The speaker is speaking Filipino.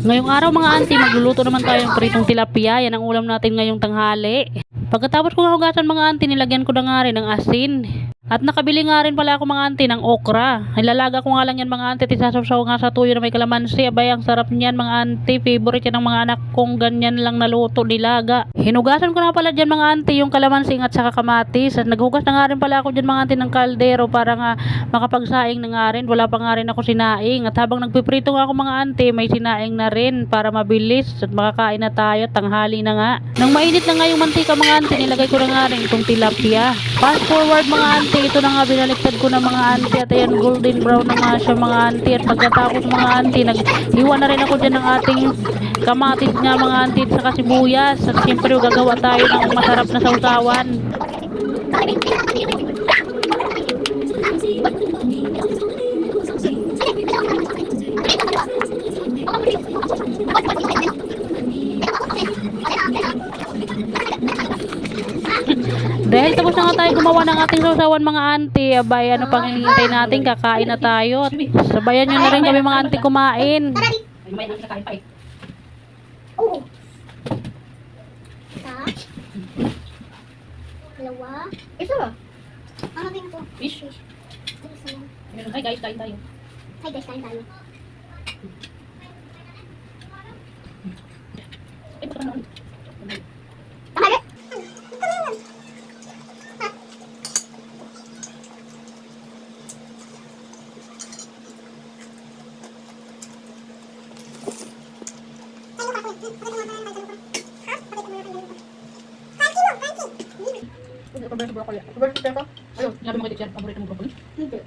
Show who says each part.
Speaker 1: Ngayong araw mga auntie, magluluto naman tayo ng pritong tilapia. Yan ang ulam natin ngayong tanghali. Pagkatapos ko hugasan mga auntie, nilagyan ko na nga rin ng asin. At nakabili nga rin pala ako mga auntie ng okra. Ilalaga ko nga lang yan mga auntie, isasawsaw nga sa tuyo na may kalamansi. Abay, ang sarap niyan mga auntie. Favorite yan ng mga anak kong ganyan lang naluto, nilaga. Hinugasan ko na pala dyan mga auntie yung kalamansi at saka kamatis. At naghugas na nga rin pala ako dyan mga auntie ng kaldero para nga makapagsaing na nga rin. Wala pa nga rin ako sinaing. At habang nagpiprito nga ako mga auntie, may sinaing na rin para mabilis at makakain na tayo. Tanghali na nga. Nang mainit na nga yung mantika mga auntie, nilagay ko na nga rin itong tilapia. Fast forward mga auntie, ito na nga binaliktad ko na mga auntie at ayan golden brown na nga siya mga auntie. At pagkatapos mga auntie, naghiwa na rin ako dyan ng ating kamatis nga mga auntie at saka sibuyas. At siyempre gagawa tayo ng masarap na sausawan. Dahil tapos na nga tayo gumawa ng ating sausawan mga auntie, abay ano pang hinihintay natin, kakain na tayo. Sabayan nyo na rin kami mga auntie kumain.
Speaker 2: May nakakain pa eh.
Speaker 3: Oo. Isa. Dalawa.
Speaker 2: Isa.
Speaker 3: Ano din ito?
Speaker 2: Fish.
Speaker 3: Isa lang.
Speaker 2: Hi guys, kain tayo.
Speaker 3: Hi guys, kain tayo.
Speaker 2: Ay, baka naman.
Speaker 3: Tama
Speaker 2: Paborito broccoli. Paborito ko. Ayun, sinabi mo kay teacher, paborito mo broccoli?
Speaker 3: Hindi.